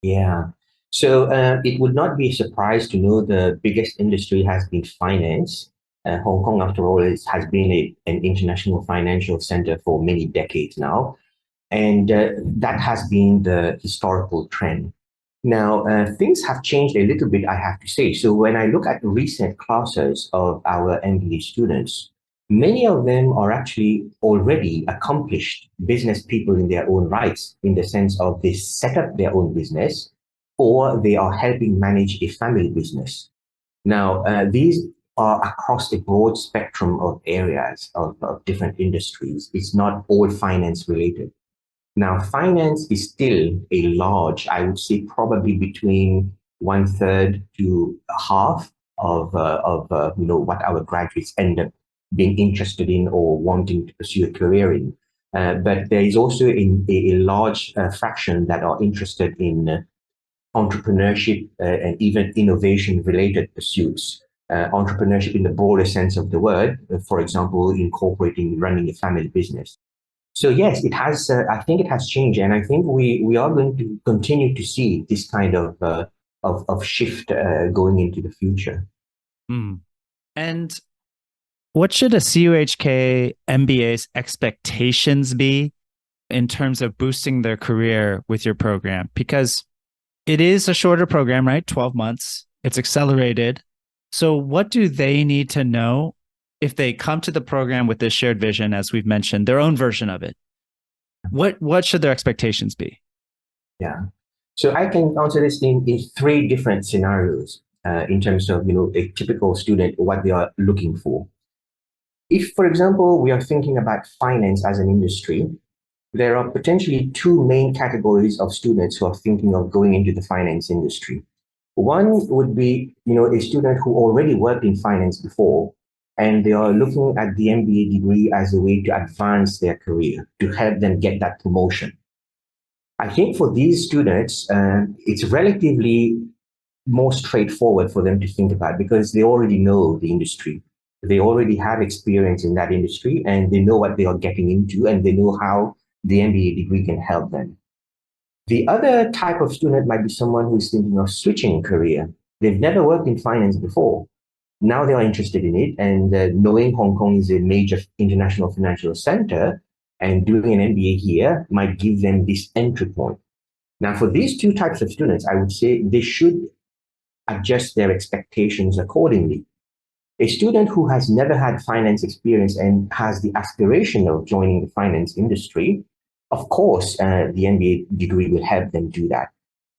Yeah. So it would not be a surprise to know the biggest industry has been finance. Hong Kong, after all, has been an international financial center for many decades now. And that has been the historical trend. Now, things have changed a little bit, I have to say. So when I look at recent classes of our MBA students, many of them are actually already accomplished business people in their own rights, in the sense of they set up their own business or they are helping manage a family business. Now, these are across a broad spectrum of areas of different industries. It's not all finance related. Now, finance is still a large, I would say probably between 1/3 to half of what our graduates end up being interested in or wanting to pursue a career in. But there is also a large fraction that are interested in entrepreneurship and even innovation-related pursuits. Entrepreneurship in the broader sense of the word, for example, incorporating running a family business. So yes, it has. I think it has changed, and I think we are going to continue to see this kind of shift going into the future. Mm. And what should a CUHK MBA's expectations be in terms of boosting their career with your program? Because it is a shorter program, right? 12 months. It's accelerated. So what do they need to know if they come to the program with this shared vision, as we've mentioned, their own version of it? What should their expectations be? Yeah. So I can answer this in three different scenarios in terms of, a typical student, what they are looking for. If, for example, we are thinking about finance as an industry, there are potentially two main categories of students who are thinking of going into the finance industry. One would be, a student who already worked in finance before, and they are looking at the MBA degree as a way to advance their career, to help them get that promotion. I think for these students, it's relatively more straightforward for them to think about because they already know the industry. They already have experience in that industry and they know what they are getting into and they know how the MBA degree can help them. The other type of student might be someone who is thinking of switching career. They've never worked in finance before. Now they are interested in it, and knowing Hong Kong is a major international financial center and doing an MBA here might give them this entry point. Now, for these two types of students, I would say they should adjust their expectations accordingly. A student who has never had finance experience and has the aspiration of joining the finance industry Of course, the MBA degree will help them do that,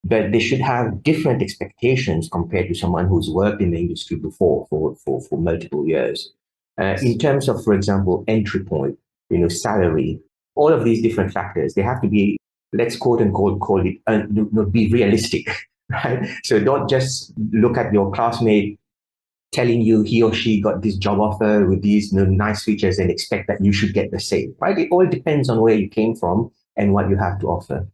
but they should have different expectations compared to someone who's worked in the industry before for multiple years. In terms of, for example, entry point, salary, all of these different factors, they have to be, let's quote unquote, call it, be realistic, right? So don't just look at your classmate telling you he or she got this job offer with these nice features and expect that you should get the same, right? It all depends on where you came from and what you have to offer.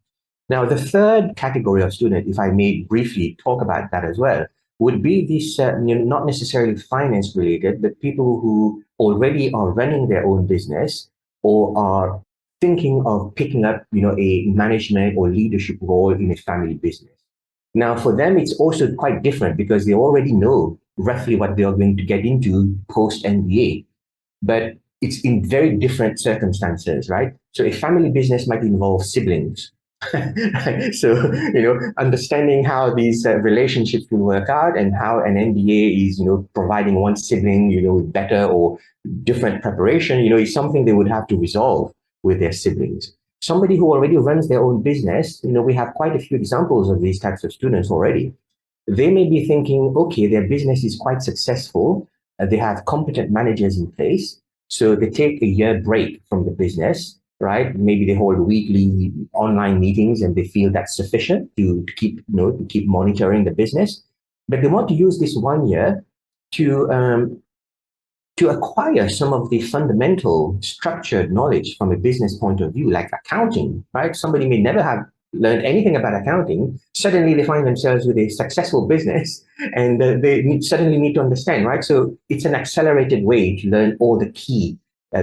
Now, the third category of student, if I may briefly talk about that as well, would be these, not necessarily finance related, but people who already are running their own business or are thinking of picking up, a management or leadership role in a family business. Now, for them, it's also quite different because they already know roughly what they are going to get into post MBA, but it's in very different circumstances, right? So a family business might involve siblings. So, understanding how these relationships will work out and how an MBA is, providing one sibling, with better or different preparation, is something they would have to resolve with their siblings. Somebody who already runs their own business, we have quite a few examples of these types of students already. They may be thinking, okay, their business is quite successful. They have competent managers in place. So they take a year break from the business, right? Maybe they hold weekly online meetings and they feel that's sufficient to keep, to keep monitoring the business. But they want to use this 1 year to acquire some of the fundamental structured knowledge from a business point of view, like accounting, right? Somebody may never have learned anything about accounting. Suddenly they find themselves with a successful business and they suddenly need to understand, right? So it's an accelerated way to learn all the key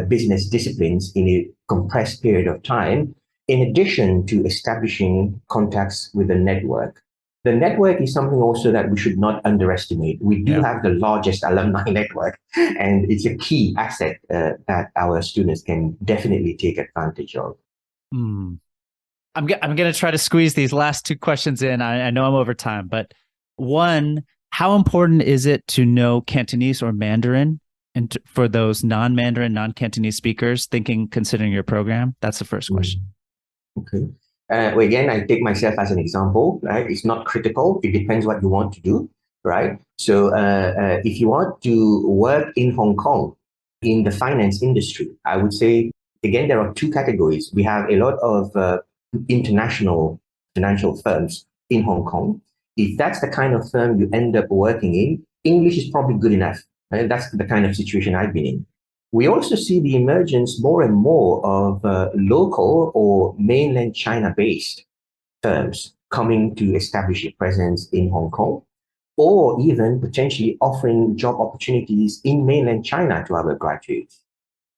business disciplines in a compressed period of time, in addition to establishing contacts with the network. The network is something also that we should not underestimate. We do have the largest alumni network, and it's a key asset that our students can definitely take advantage of. I'm going to try to squeeze these last two questions in. I know I'm over time, but one, how important is it to know Cantonese or Mandarin and for those non-Mandarin, non-Cantonese speakers considering your program? That's the first question. Okay. Well, again, I take myself as an example, right? It's not critical. It depends what you want to do, right? So if you want to work in Hong Kong in the finance industry, I would say, again, there are two categories. We have a lot of international financial firms in Hong Kong. If that's the kind of firm you end up working in, English is probably good enough. Right? That's the kind of situation I've been in. We also see the emergence more and more of local or mainland China-based firms coming to establish a presence in Hong Kong, or even potentially offering job opportunities in mainland China to our graduates.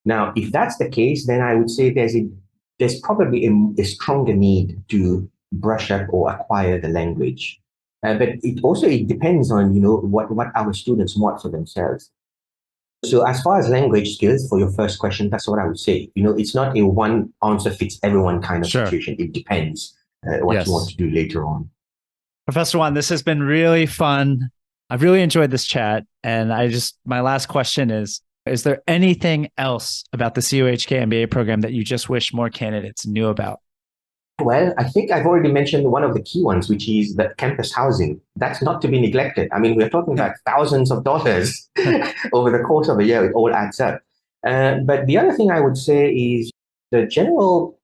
Now, if that's the case, then I would say there's probably a stronger need to brush up or acquire the language. But it depends on what our students want for themselves. So as far as language skills, for your first question, that's what I would say. It's not a one answer fits everyone kind of situation. It depends what you want to do later on. Professor Wan, this has been really fun. I've really enjoyed this chat. And my last question is there anything else about the CUHK MBA program that you just wish more candidates knew about? Well, I think I've already mentioned one of the key ones, which is the campus housing. That's not to be neglected. I mean, we're talking about thousands of dollars over the course of a year. It all adds up. But the other thing I would say is the general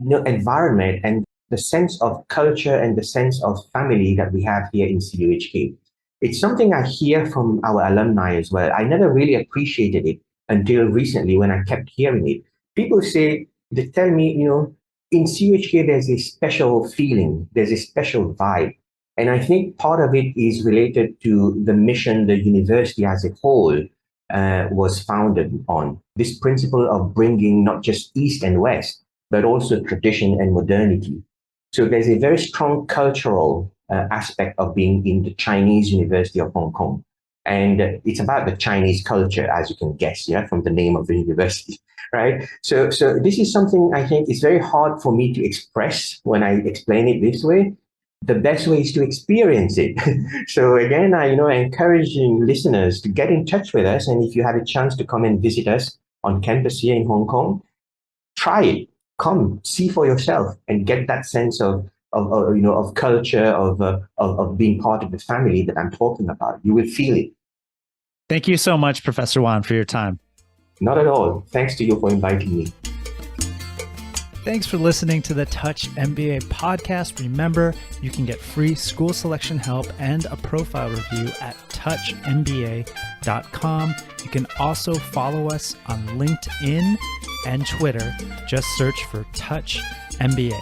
environment and the sense of culture and the sense of family that we have here in CUHK. It's something I hear from our alumni as well. I never really appreciated it until recently when I kept hearing it. People they tell me, in CUHK, there's a special feeling, there's a special vibe. And I think part of it is related to the mission the university as a whole was founded on. This principle of bringing not just East and West, but also tradition and modernity. So there's a very strong cultural aspect of being in the Chinese University of Hong Kong. And it's about the Chinese culture, as you can guess, from the name of the university, right? So this is something I think is very hard for me to express when I explain it this way. The best way is to experience it. So again, I encouraging listeners to get in touch with us. And if you have a chance to come and visit us on campus here in Hong Kong, try it. come see for yourself and get that sense of culture, of being part of the family that I'm talking about. You will feel it. Thank you so much, Professor Wan, for your time. Not at all. Thanks to you for inviting me. Thanks for listening to the CUHK MBA podcast. Remember, you can get free school selection help and a profile review at CUHKMBA.com. You can also follow us on LinkedIn and Twitter. Just search for CUHK MBA.